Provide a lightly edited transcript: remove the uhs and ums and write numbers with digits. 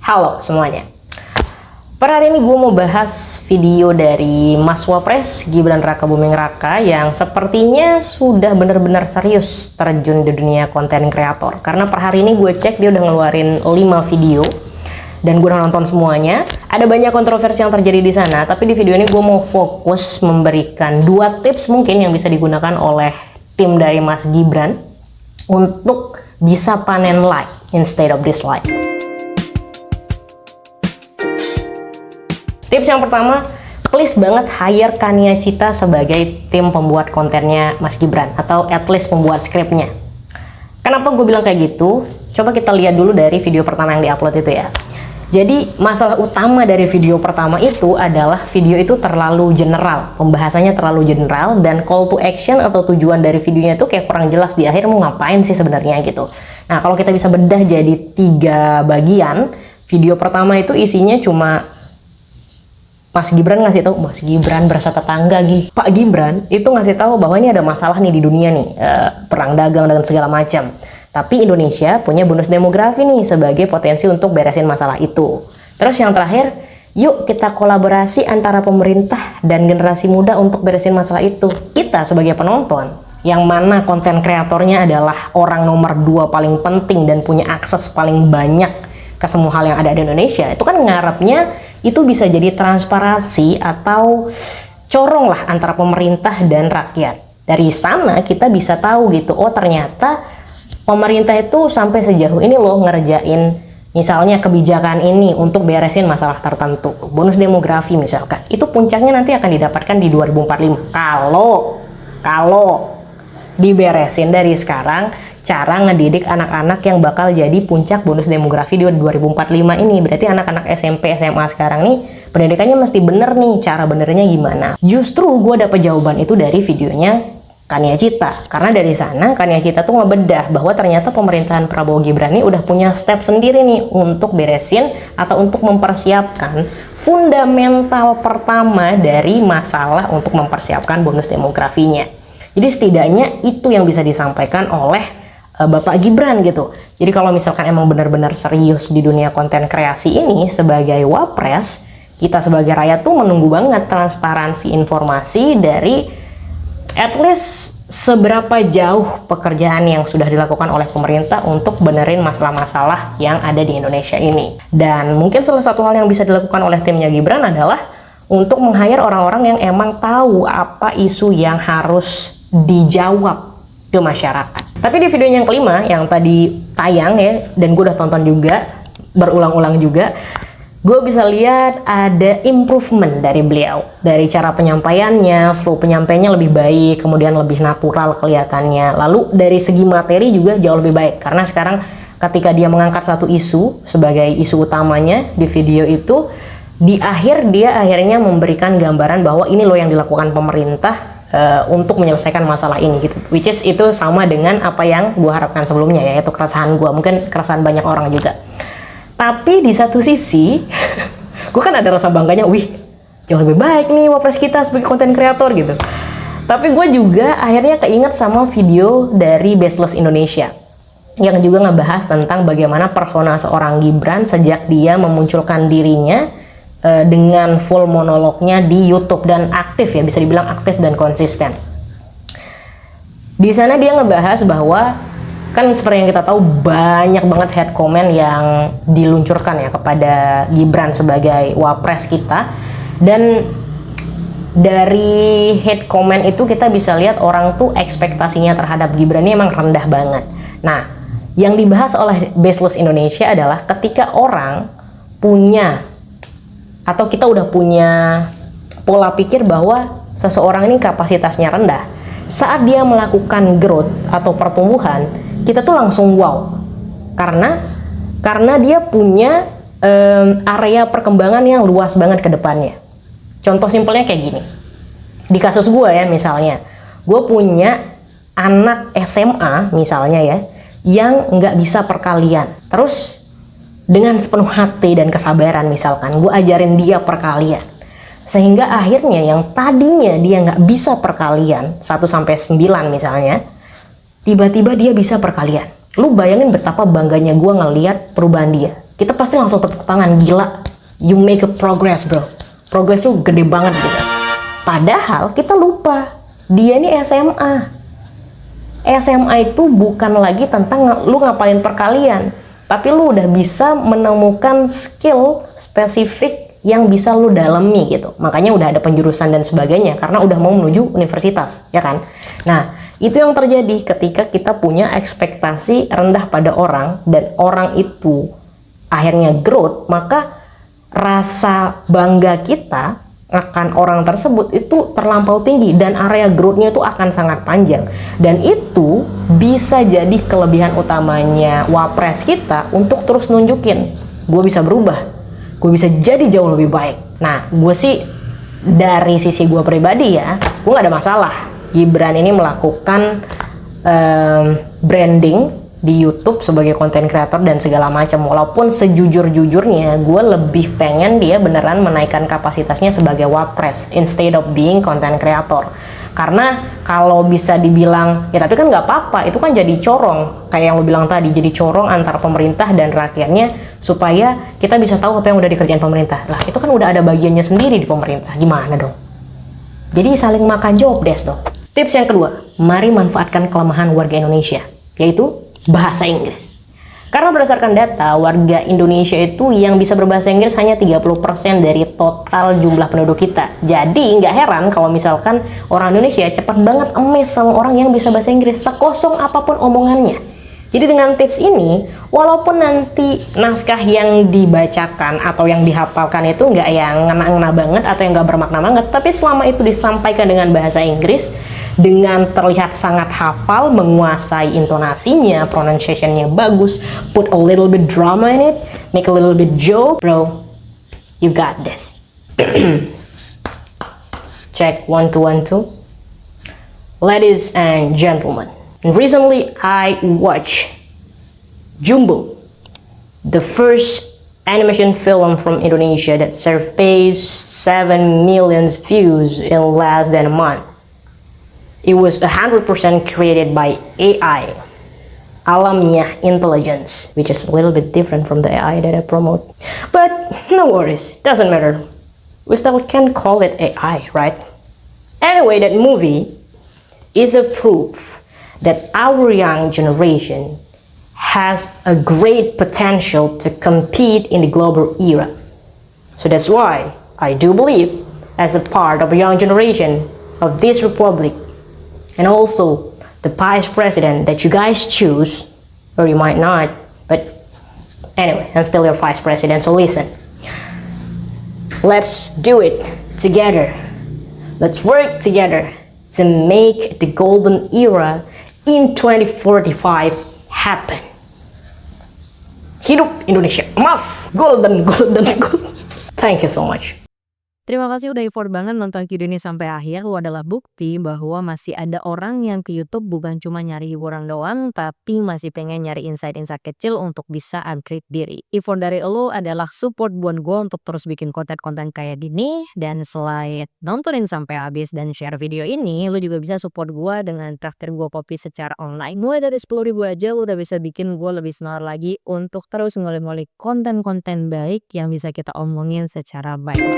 Halo semuanya. Per hari ini gue mau bahas video dari Mas Wapres Gibran Rakabuming Raka yang sepertinya sudah benar-benar serius terjun di dunia konten kreator. Karena per hari ini gue cek dia udah ngeluarin 5 video dan gue udah nonton semuanya. Ada banyak kontroversi yang terjadi di sana, tapi di video ini gue mau fokus memberikan 2 tips mungkin yang bisa digunakan oleh tim dari Mas Gibran untuk bisa panen like instead of dislike. Tips yang pertama, please banget hire Kania Cita sebagai tim pembuat kontennya Mas Gibran, atau at least pembuat skripnya. Kenapa gue bilang kayak gitu? Coba kita lihat dulu dari video pertama yang diupload itu ya. Jadi masalah utama dari video pertama itu adalah video itu terlalu general, pembahasannya terlalu general, dan call to action atau tujuan dari videonya itu kayak kurang jelas di akhir mau ngapain sih sebenarnya gitu. Nah, kalau kita bisa bedah jadi 3 bagian, video pertama itu isinya cuma Mas Gibran ngasih tahu, Mas Gibran berasa tetangga Pak Gibran itu ngasih tahu bahwa ini ada masalah nih di dunia nih, perang dagang dan segala macam. Tapi Indonesia punya bonus demografi nih sebagai potensi untuk beresin masalah itu. Terus yang terakhir, yuk kita kolaborasi antara pemerintah dan generasi muda untuk beresin masalah itu. Kita sebagai penonton, yang mana konten kreatornya adalah orang nomor 2 paling penting dan punya akses paling banyak ke semua hal yang ada di Indonesia, itu kan ngarepnya itu bisa jadi transparansi atau corong lah antara pemerintah dan rakyat. Dari sana kita bisa tahu gitu, oh ternyata pemerintah itu sampai sejauh ini loh ngerjain misalnya kebijakan ini untuk beresin masalah tertentu. Bonus demografi misalkan, itu puncaknya nanti akan didapatkan di 2045 kalau diberesin dari sekarang cara ngedidik anak-anak yang bakal jadi puncak bonus demografi di 2045 ini. Berarti anak-anak SMP, SMA sekarang nih pendidikannya mesti bener nih, cara benernya gimana. Justru gue dapet jawaban itu dari videonya Kania Cita. Karena dari sana Kania Cita tuh ngebedah bahwa ternyata pemerintahan Prabowo Gibran ini udah punya step sendiri nih untuk beresin atau untuk mempersiapkan fundamental pertama dari masalah untuk mempersiapkan bonus demografinya. Jadi setidaknya itu yang bisa disampaikan oleh Bapak Gibran gitu. Jadi kalau misalkan emang benar-benar serius di dunia konten kreasi ini sebagai wapres, kita sebagai rakyat tuh menunggu banget transparansi informasi dari at least seberapa jauh pekerjaan yang sudah dilakukan oleh pemerintah untuk benerin masalah-masalah yang ada di Indonesia ini. Dan mungkin salah satu hal yang bisa dilakukan oleh timnya Gibran adalah untuk meng-hire orang-orang yang emang tahu apa isu yang harus dijawab ke masyarakat. Tapi di video yang kelima yang tadi tayang ya, dan gue udah tonton juga berulang-ulang juga, gue bisa lihat ada improvement dari beliau, dari cara penyampaiannya, flow penyampaiannya lebih baik, kemudian lebih natural kelihatannya. Lalu dari segi materi juga jauh lebih baik, karena sekarang ketika dia mengangkat satu isu sebagai isu utamanya di video itu, di akhir dia akhirnya memberikan gambaran bahwa ini loh yang dilakukan pemerintah untuk menyelesaikan masalah ini gitu, which is itu sama dengan apa yang gue harapkan sebelumnya ya, yaitu keresahan gue, mungkin keresahan banyak orang juga. Tapi di satu sisi gue kan ada rasa bangganya, wih jauh lebih baik nih wapres kita sebagai konten kreator gitu. Tapi gue juga akhirnya keinget sama video dari Baseless Indonesia yang juga ngebahas tentang bagaimana persona seorang Gibran sejak dia memunculkan dirinya dengan full monolognya di YouTube dan aktif ya, bisa dibilang aktif dan konsisten. Di sana dia ngebahas bahwa kan seperti yang kita tahu banyak banget hate comment yang diluncurkan ya kepada Gibran sebagai wapres kita, dan dari hate comment itu kita bisa lihat orang tuh ekspektasinya terhadap Gibran ini emang rendah banget. Nah, yang dibahas oleh Baseless Indonesia adalah ketika orang punya atau kita udah punya pola pikir bahwa seseorang ini kapasitasnya rendah, saat dia melakukan growth atau pertumbuhan, kita tuh langsung wow. Karena dia punya area perkembangan yang luas banget ke depannya. Contoh simpelnya kayak gini. Di kasus gue ya misalnya, gue punya anak SMA misalnya ya, yang nggak bisa perkalian. Terus dengan sepenuh hati dan kesabaran misalkan gue ajarin dia perkalian, sehingga akhirnya yang tadinya dia nggak bisa perkalian 1-9 misalnya, tiba-tiba dia bisa perkalian. Lu bayangin betapa bangganya gue ngeliat perubahan dia. kita pasti langsung tepuk tangan, gila, you make a progress bro, progress tuh gede banget gitu. Padahal kita lupa, dia ini SMA. SMA itu bukan lagi tentang lu ngapalin perkalian, tapi lu udah bisa menemukan skill spesifik yang bisa lu dalami gitu. Makanya udah ada penjurusan dan sebagainya, karena udah mau menuju universitas, ya kan? Nah, itu yang terjadi ketika kita punya ekspektasi rendah pada orang, dan orang itu akhirnya growth, maka rasa bangga kita akan orang tersebut itu terlampau tinggi, dan area growth-nya itu akan sangat panjang. Dan itu bisa jadi kelebihan utamanya wapres kita untuk terus nunjukin, gue bisa berubah, gue bisa jadi jauh lebih baik. Nah, gue sih dari sisi gue pribadi ya, gue gak ada masalah Gibran ini melakukan branding di YouTube sebagai konten kreator dan segala macam. Walaupun sejujur-jujurnya gue lebih pengen dia beneran menaikkan kapasitasnya sebagai wapres instead of being konten kreator. Karena kalau bisa dibilang ya, tapi kan nggak apa-apa, itu kan jadi corong kayak yang lo bilang tadi, jadi corong antara pemerintah dan rakyatnya supaya kita bisa tahu apa yang udah dikerjain pemerintah. Lah itu kan udah ada bagiannya sendiri di pemerintah, gimana dong? Jadi saling makan job desk dong. Tips yang kedua, mari manfaatkan kelemahan warga Indonesia, yaitu bahasa Inggris. Karena berdasarkan data, warga Indonesia itu yang bisa berbahasa Inggris hanya 30% dari total jumlah penduduk kita. Jadi nggak heran kalau misalkan orang Indonesia cepat banget emes sama orang yang bisa bahasa Inggris, sekosong apapun omongannya. Jadi dengan tips ini, walaupun nanti naskah yang dibacakan atau yang dihafalkan itu nggak yang ngena-ngena banget atau yang nggak bermakna banget, tapi selama itu disampaikan dengan bahasa Inggris, dengan terlihat sangat hafal, menguasai intonasinya, pronunciation-nya bagus, put a little bit drama in it, make a little bit joke, bro, you got this. Check 1 2 1 2. Ladies and gentlemen, recently I watched Jumbo, the first animation film from Indonesia that surpassed 7 million views in less than a month. It was 100% created by AI, Alamiah Intelligence, which is a little bit different from the AI that I promote. But no worries, doesn't matter. We still can call it AI, right? Anyway, that movie is a proof that our young generation has a great potential to compete in the global era. So that's why I do believe, as a part of a young generation of this republic, and also the vice president that you guys choose, or you might not, but anyway, I'm still your vice president, so listen. Let's do it together. Let's work together to make the golden era in 2045 happen. Hidup Indonesia emas, golden. Thank you so much. Terima kasih udah effort banget nonton video ini sampai akhir. Lu adalah bukti bahwa masih ada orang yang ke YouTube bukan cuma nyari hiburan doang, tapi masih pengen nyari insight-insight kecil untuk bisa upgrade diri. Effort dari lu adalah support buat gue untuk terus bikin konten-konten kayak gini. Dan selain nontonin sampai habis dan share video ini, lu juga bisa support gue dengan traktir gue kopi secara online. Mulai dari 10.000 aja lu udah bisa bikin gue lebih semangat lagi untuk terus ngulik-ngulik konten-konten baik yang bisa kita omongin secara baik.